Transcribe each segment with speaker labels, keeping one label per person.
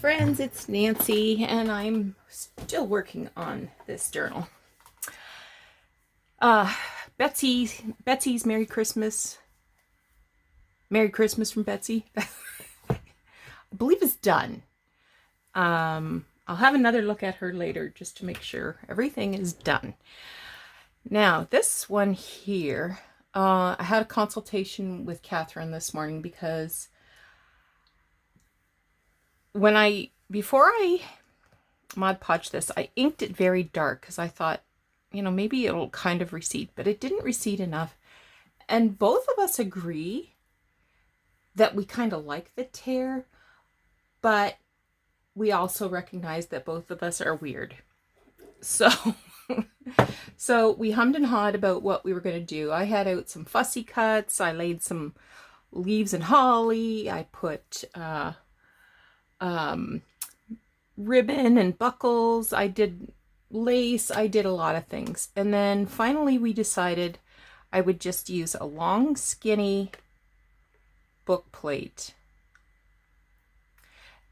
Speaker 1: friends, it's Nancy, and I'm still working on this journal. Betsy's Merry Christmas. Merry Christmas from Betsy. I believe it's done. I'll have another look at her later just to make sure everything is done. Now, this one here, I had a consultation with Catherine this morning because before I Mod Podge this, I inked it very dark because I thought, maybe it'll kind of recede, but it didn't recede enough. And both of us agree that we kind of like the tear, but we also recognize that both of us are weird. So, so we hummed and hawed about what we were going to do. I had out some fussy cuts. I laid some leaves and holly. I put ribbon and buckles. I did lace. I did a lot of things. And then finally we decided I would just use a long, skinny book plate.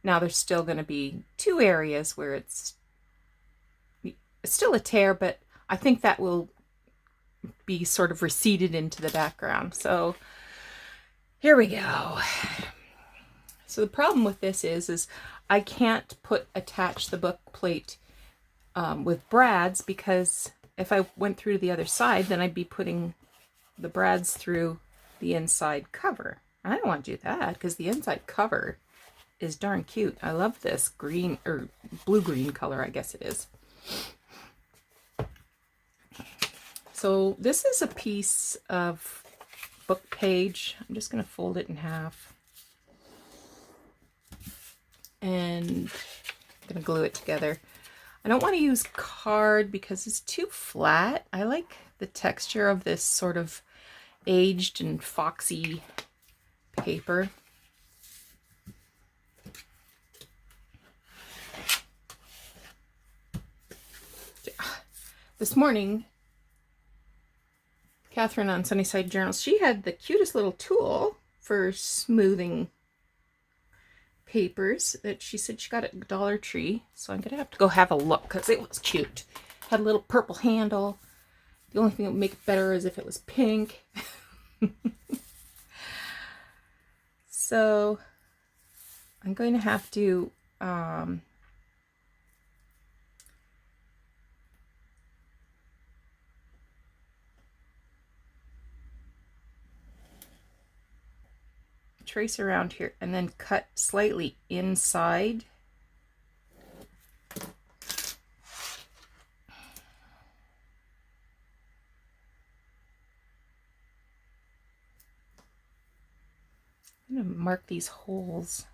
Speaker 1: Now there's still going to be two areas where it's still a tear, but I think that will be sort of receded into the background. So here we go. So the problem with this is I can't attach the book plate with brads, because if I went through to the other side, then I'd be putting the brads through the inside cover. I don't want to do that because the inside cover is darn cute. I love this green or blue-green color, I guess it is. So this is a piece of book page. I'm just going to fold it in half. And I'm going to glue it together. I don't want to use card because it's too flat. I like the texture of this sort of aged and foxy paper. This morning, Catherine on Sunnyside Journals, she had the cutest little tool for smoothing papers that she said she got at Dollar Tree. So I'm going to have to go have a look because it was cute. Had a little purple handle. The only thing that would make it better is if it was pink. So I'm going to have to trace around here and then cut slightly inside. I'm going to mark these holes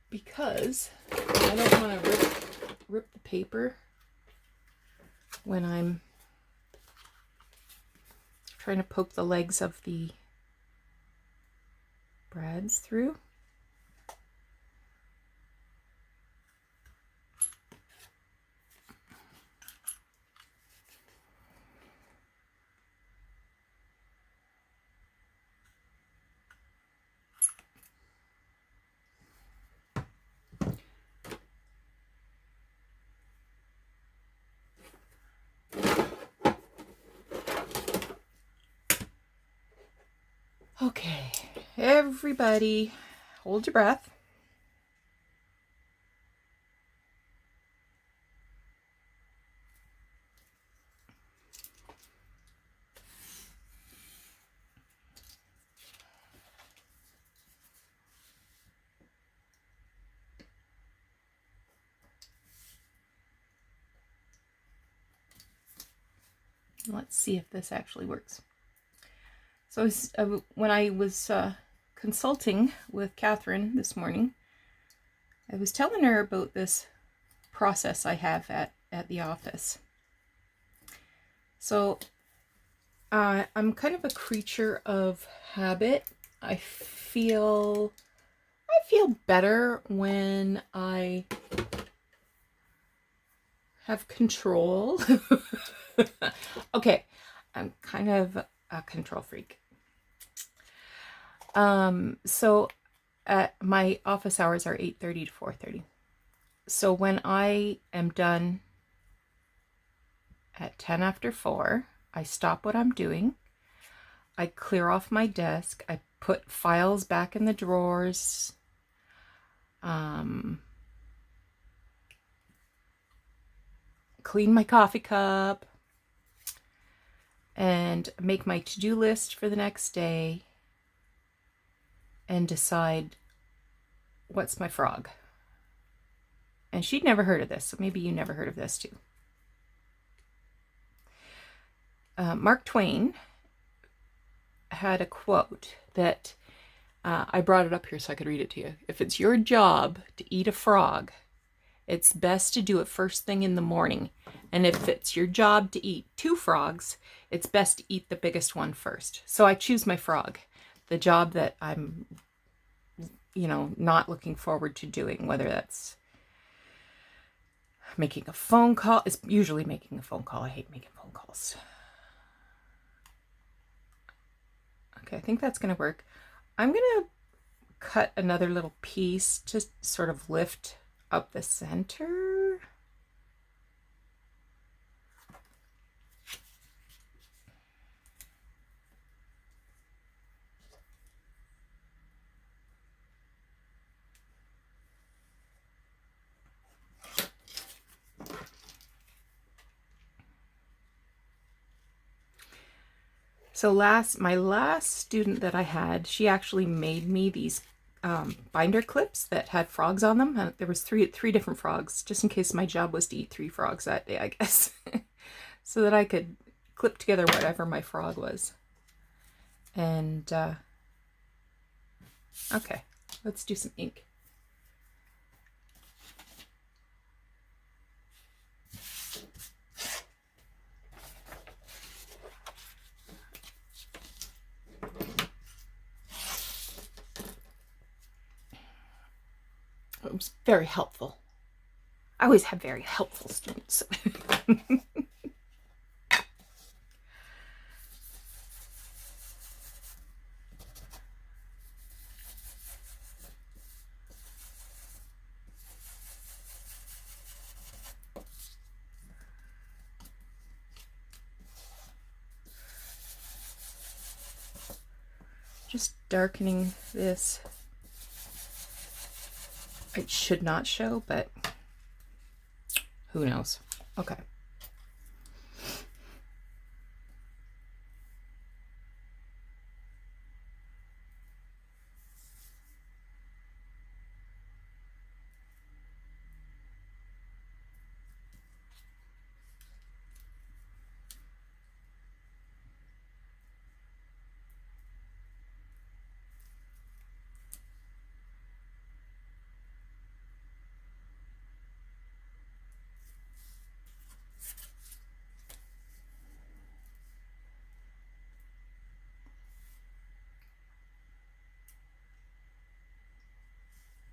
Speaker 1: because I don't want to rip the paper when I'm trying to poke the legs of the brads through. Okay, everybody hold your breath. Let's see if this actually works. So when I was consulting with Catherine this morning, I was telling her about this process I have at the office. So I'm kind of a creature of habit. I feel better when I have control. Okay, I'm kind of a control freak. So My office hours are 8:30 to 4:30. So when I am done at 10 after 4, I stop what I'm doing. I clear off my desk. I put files back in the drawers. Clean my coffee cup. And make my to-do list for the next day. And decide what's my frog. And she'd never heard of this, so maybe you never heard of this too. Mark Twain had a quote that I brought it up here so I could read it to you. If it's your job to eat a frog, it's best to do it first thing in the morning. And if it's your job to eat 2 frogs, it's best to eat the biggest one first. So I choose my frog, the job that I'm, not looking forward to doing, whether that's making a phone call. It's usually making a phone call. I hate making phone calls. Okay, I think that's going to work. I'm going to cut another little piece to sort of lift up the center. So my last student that I had, she actually made me these binder clips that had frogs on them. There was three different frogs, just in case my job was to eat 3 frogs that day, I guess. So that I could clip together whatever my frog was. And, okay, let's do some ink. It was very helpful. I always have very helpful students. Just darkening this. It should not show, but who knows? Okay.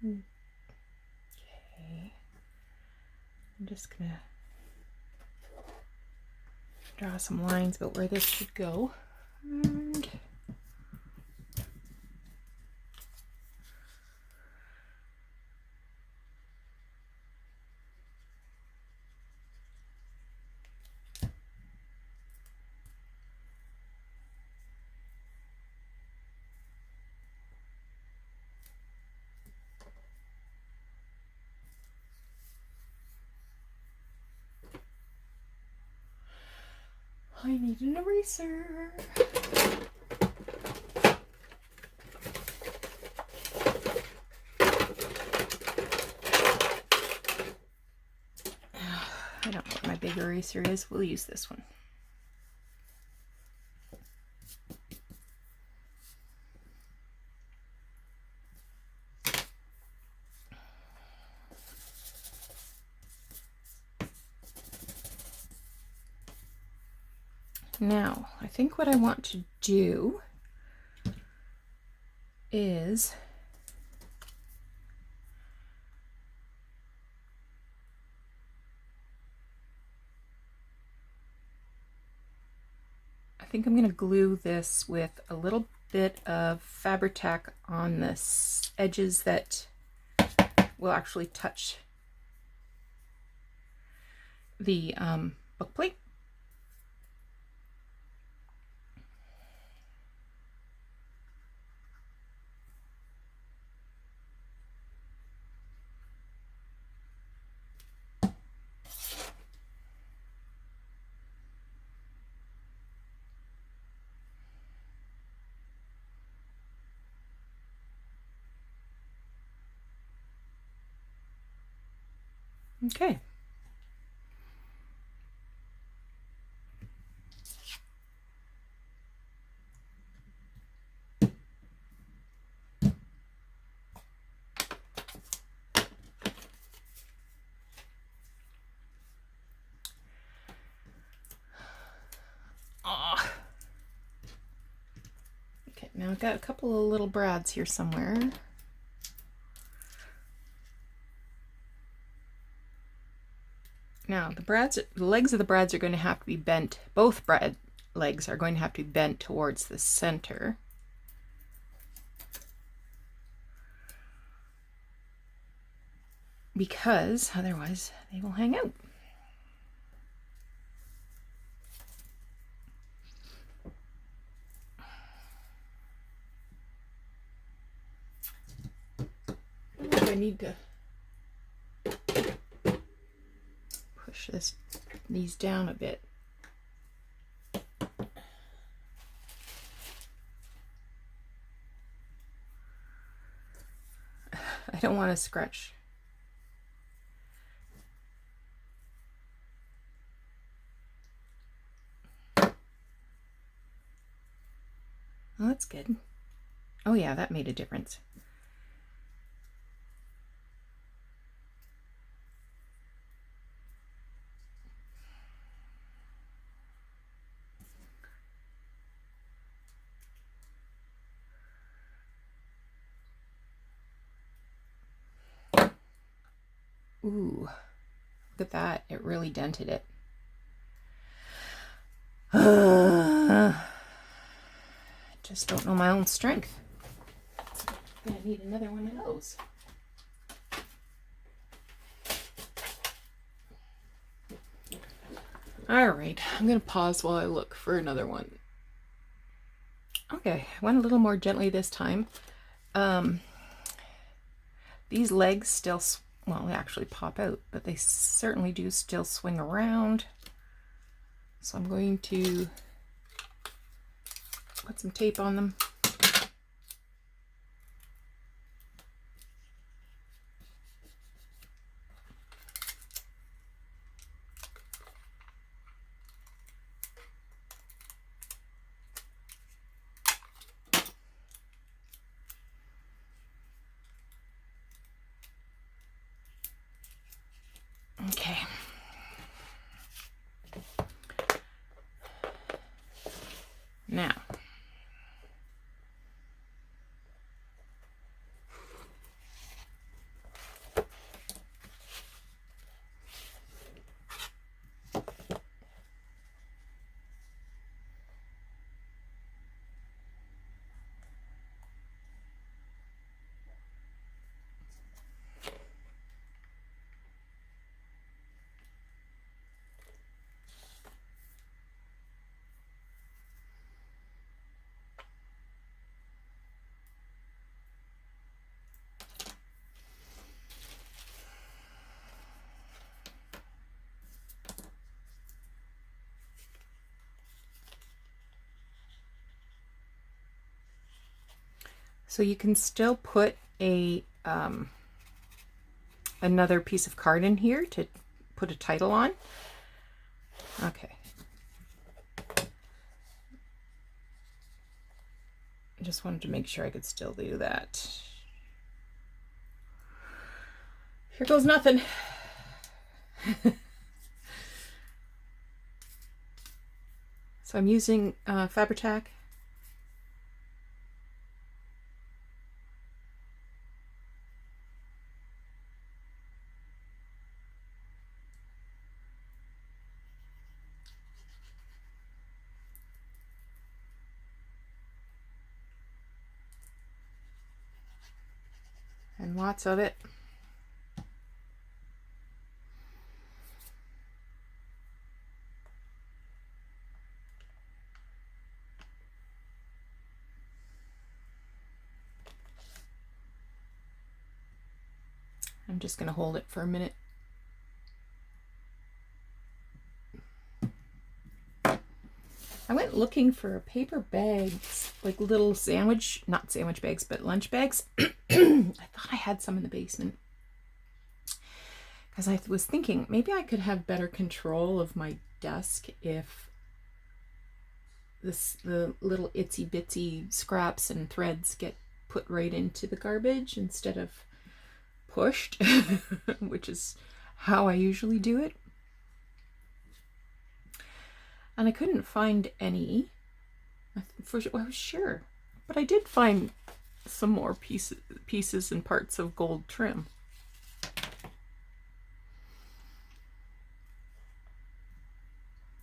Speaker 1: Okay, I'm just gonna draw some lines about where this should go. And I need an eraser. I don't know what my big eraser is. We'll use this one. Now, I think what I want to do is I think I'm going to glue this with a little bit of Fabri-Tac on the edges that will actually touch the book plate. Okay. Okay, now I've got a couple of little brads here somewhere. Now the legs of the brads are going to have to be bent. Both brad legs are going to have to be bent towards the center. Because otherwise they will hang out. I need to push these down a bit. I don't want to scratch. Oh, that's good. Oh yeah, that made a difference. Ooh, look at that. It really dented it. Just don't know my own strength. I'm gonna need another one of those. All right, I'm gonna pause while I look for another one. Okay, I went a little more gently this time. These legs still, well, they actually pop out, but they certainly do still swing around. So I'm going to put some tape on them. Okay. Now, so you can still put a another piece of card in here to put a title on. Okay. I just wanted to make sure I could still do that. Here goes nothing. So I'm using Fabri-Tac. and lots of it. I'm just going to hold it for a minute. I went looking for paper bags, like little sandwich, not sandwich bags, but lunch bags. I thought I had some in the basement. Because I was thinking maybe I could have better control of my desk if the little itsy bitsy scraps and threads get put right into the garbage instead of pushed, which is how I usually do it. And I couldn't find any. I was sure, but I did find some more pieces and parts of gold trim.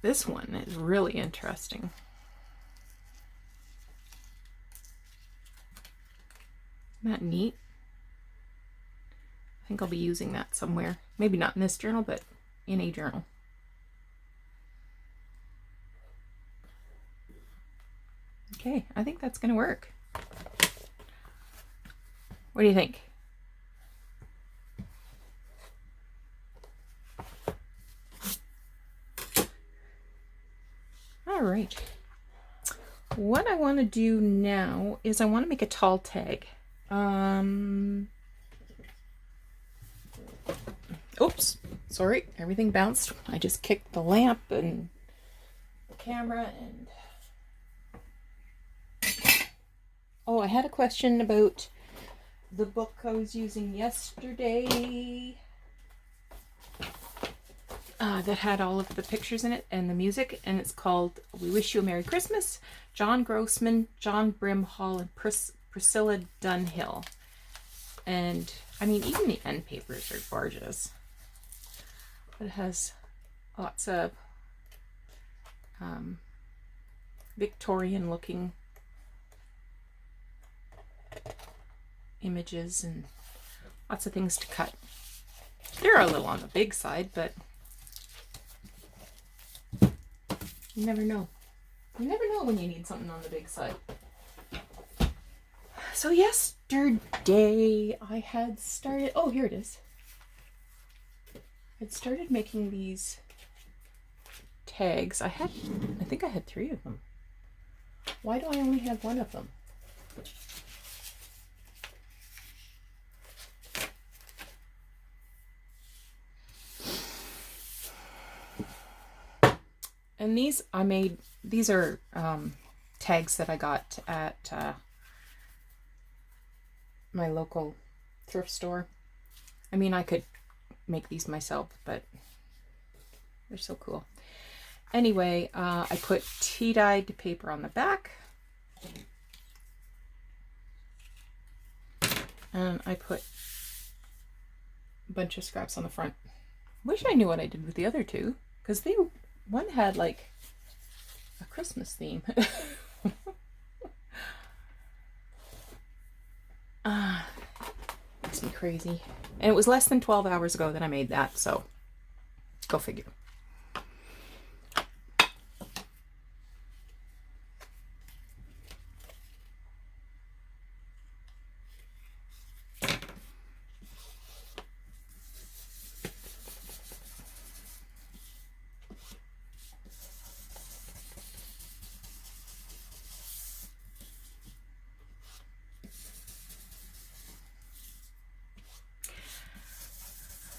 Speaker 1: This one is really interesting. Isn't that neat? I think I'll be using that somewhere. Maybe not in this journal, but in a journal. Okay, I think that's going to work. What do you think? All right. What I want to do now is I want to make a tall tag. Oops, sorry, everything bounced. I just kicked the lamp and the camera and... Oh, I had a question about the book I was using yesterday that had all of the pictures in it and the music, and it's called We Wish You a Merry Christmas, John Grossman, John Brimhall, and Priscilla Dunhill. And I mean, even the end papers are gorgeous. It has lots of Victorian looking images and lots of things to cut. They're a little on the big side, but you never know. You never know when you need something on the big side. So yesterday I had started, oh, here it is. I'd started making these tags. I think I had 3 of them. Why do I only have 1 of them? And these are tags that I got at my local thrift store. I mean, I could make these myself, but they're so cool. Anyway, I put tea-dyed paper on the back. And I put a bunch of scraps on the front. Wish I knew what I did with the other 2, because one had like a Christmas theme. Makes me crazy. And it was less than 12 hours ago that I made that, so go figure.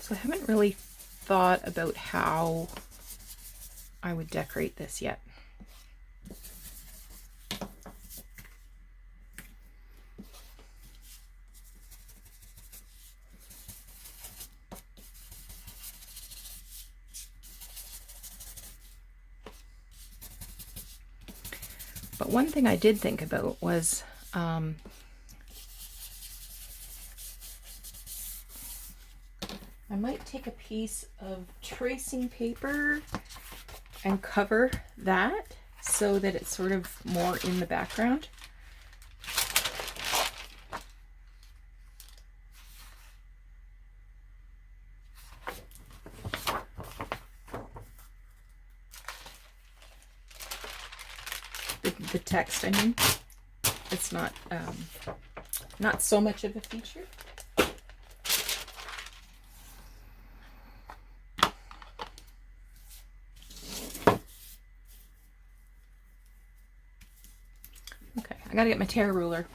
Speaker 1: So I haven't really thought about how I would decorate this yet. But one thing I did think about was I might take a piece of tracing paper and cover that so that it's sort of more in the background. text, I mean. It's not not so much of a feature. Okay, I gotta get my tear ruler.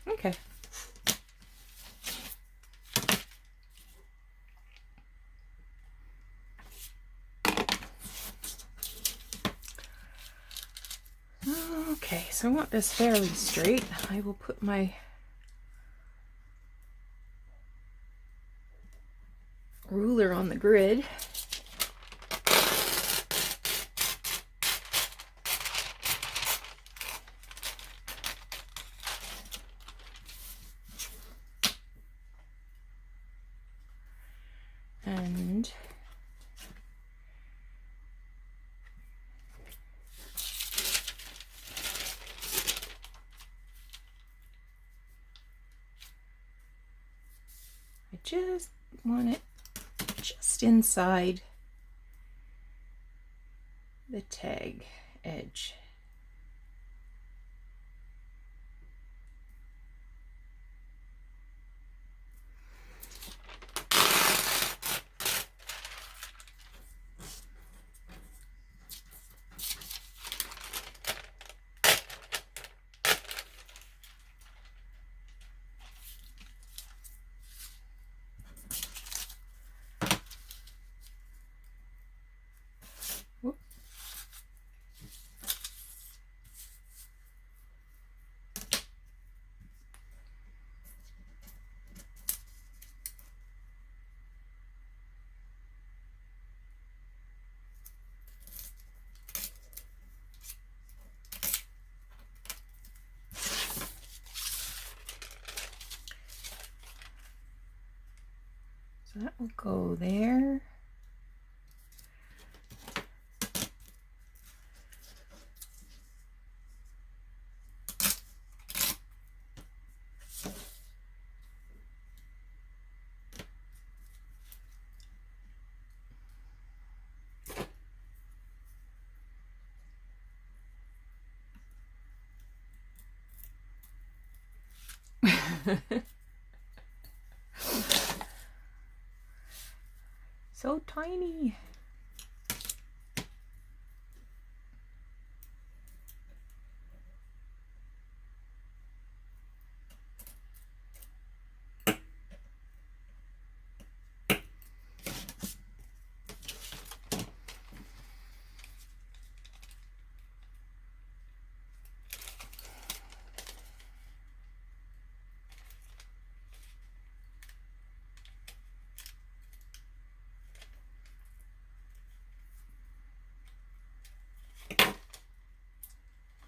Speaker 1: Okay. Okay, so I want this fairly straight. I will put my ruler on the grid. And I just want it just inside the tag edge. Whoop. So that will go there. So tiny.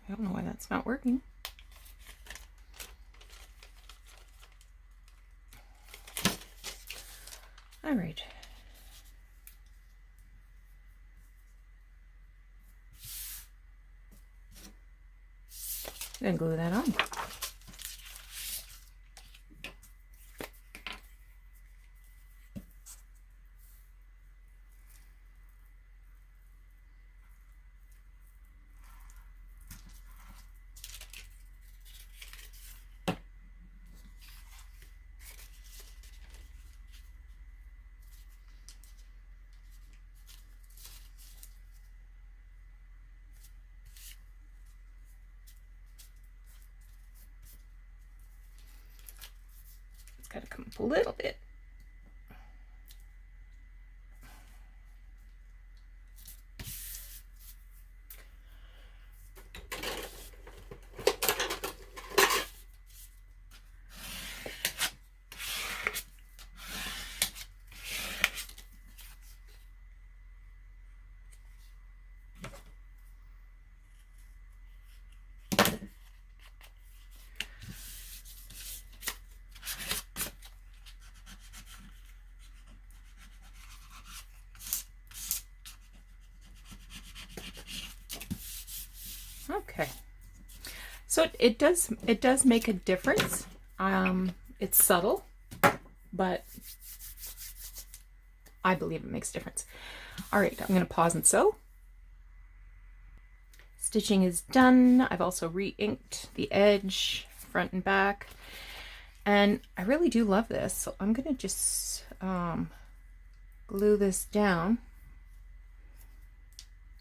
Speaker 1: I don't know why that's not working. All right. Then glue that on. Got to come up a little bit. Okay, so it does make a difference. It's subtle, but I believe it makes a difference. All right, I'm going to pause and sew. Stitching is done. I've also re-inked the edge, front and back. And I really do love this. So I'm going to just glue this down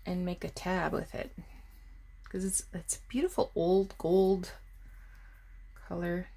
Speaker 1: and make a tab with it. Because it's a beautiful old gold color.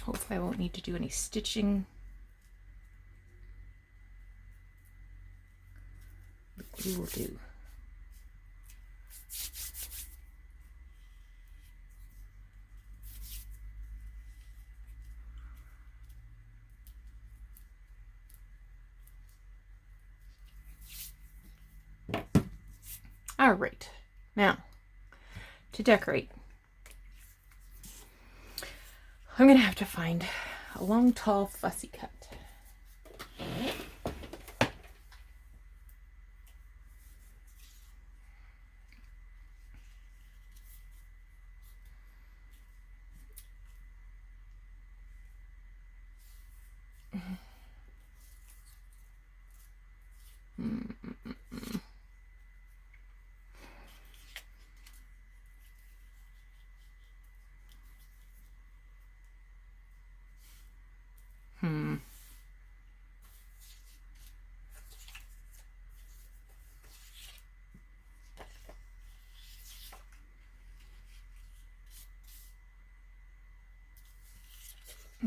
Speaker 1: Hopefully I won't need to do any stitching. The glue will do. All right, now to decorate. I'm gonna have to find a long, tall, fussy cut.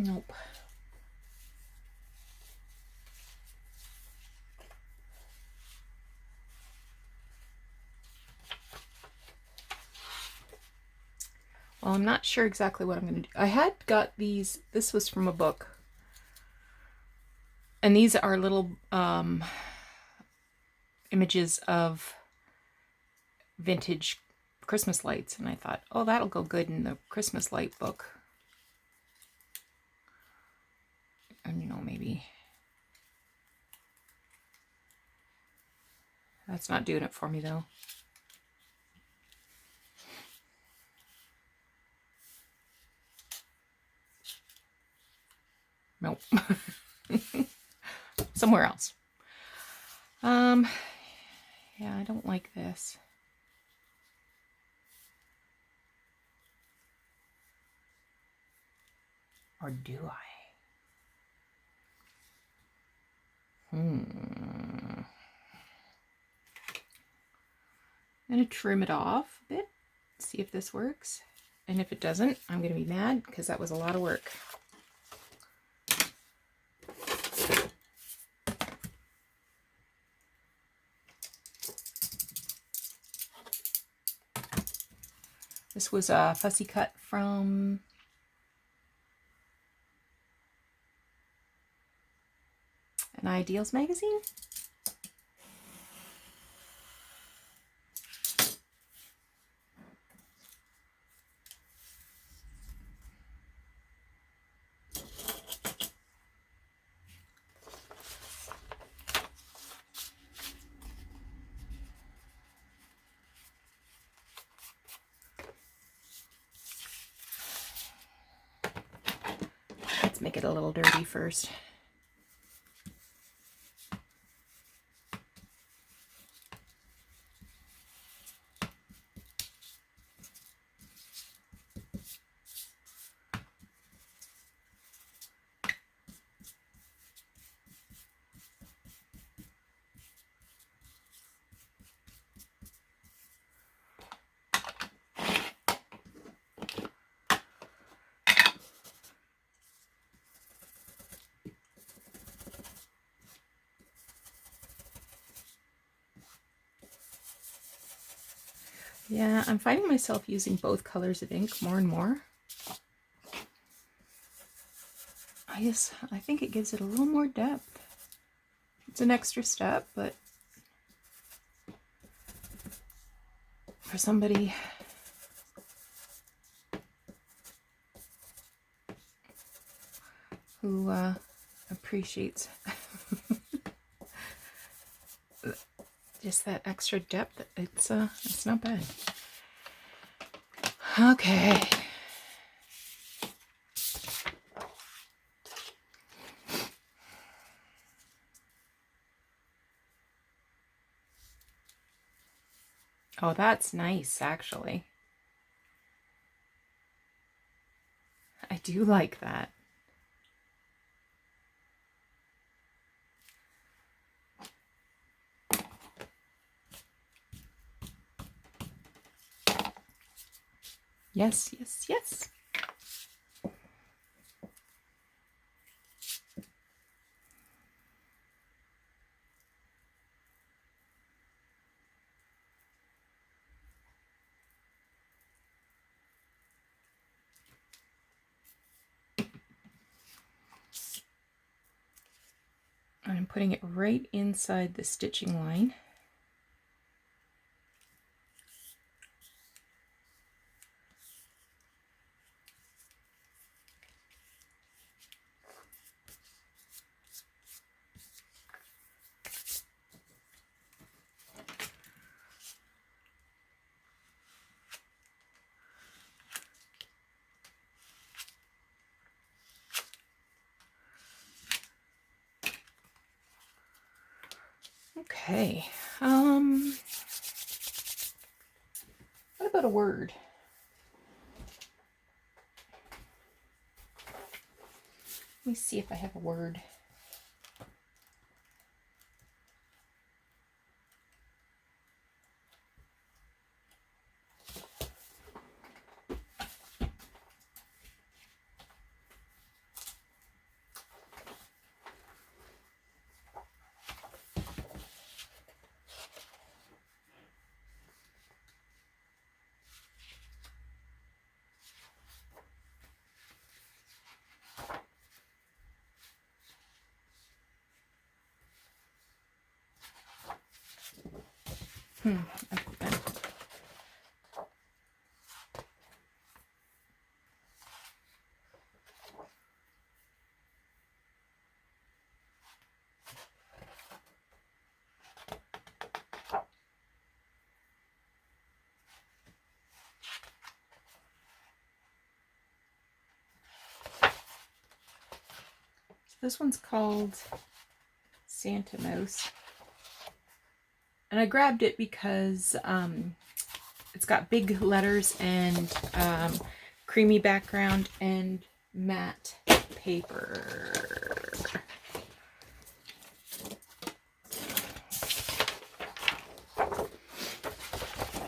Speaker 1: Nope. Well, I'm not sure exactly what I'm going to do. I had got these, this was from a book. And these are little images of vintage Christmas lights. And I thought, oh, that'll go good in the Christmas light book. And, you know, maybe that's not doing it for me, though. Nope. Somewhere else. Yeah, I don't like this. Or do I? I'm going to trim it off a bit, see if this works. And if it doesn't, I'm going to be mad because that was a lot of work. This was a fussy cut from an Ideals magazine. Let's make it a little dirty first. Yeah, I'm finding myself using both colors of ink more and more. I think it gives it a little more depth. It's an extra step, but for somebody who appreciates just that extra depth. It's not bad. Okay. Oh, that's nice, actually. I do like that. Yes, yes, yes. I'm putting it right inside the stitching line. Okay. What about a word? Let me see if I have a word. This one's called Santa Mouse. And I grabbed it because it's got big letters and creamy background and matte paper.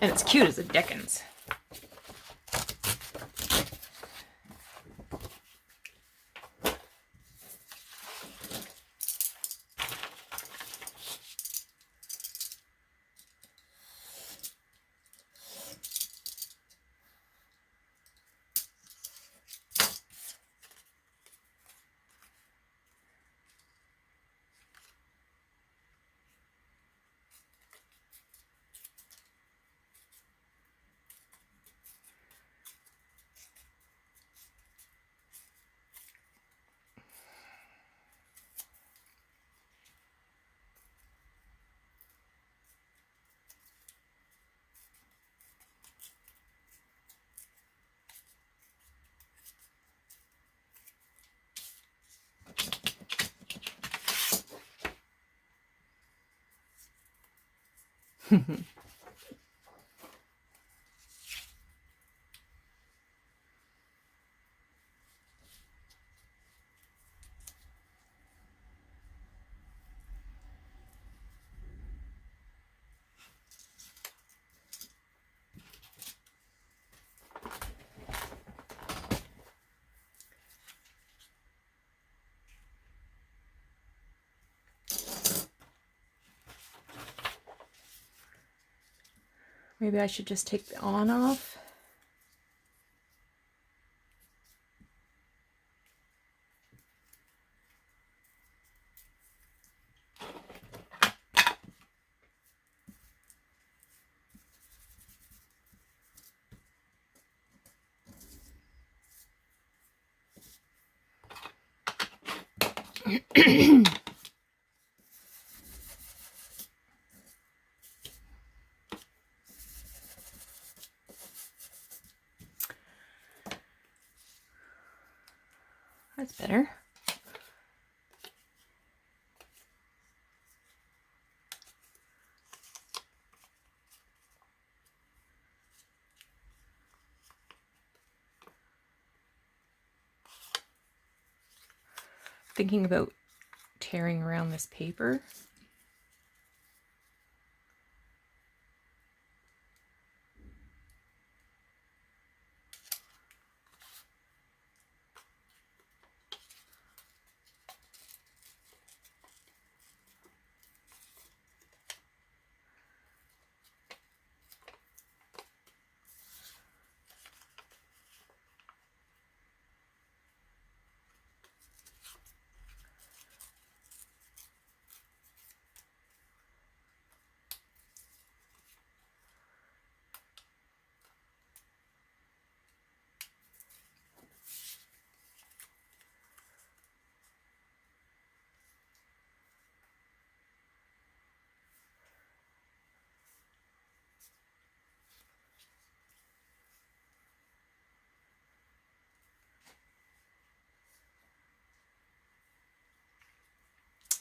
Speaker 1: And it's cute as a dickens. Maybe I should just take the on off. That's better. Thinking about tearing around this paper.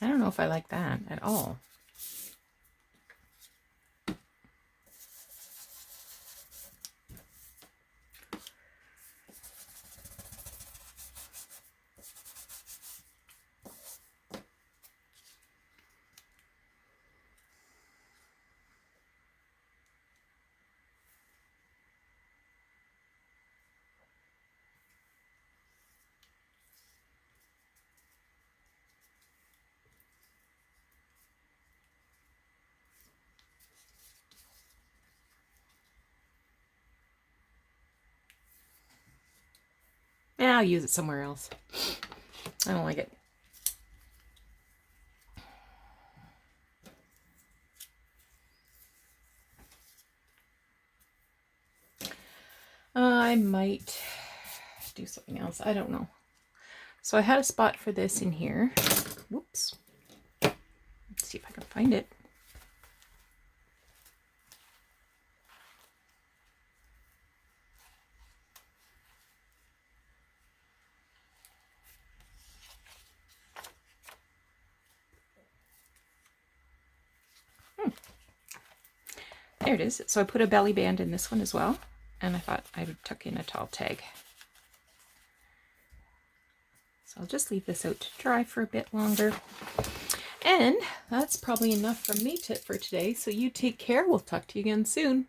Speaker 1: I don't know if I like that at all. Yeah, I'll use it somewhere else. I don't like it. I might do something else. I don't know. So I had a spot for this in here. Whoops. Let's see if I can find it. There it is. So I put a belly band in this one as well, and I thought I would tuck in a tall tag. So I'll just leave this out to dry for a bit longer. And that's probably enough from me for today. So you take care. We'll talk to you again soon.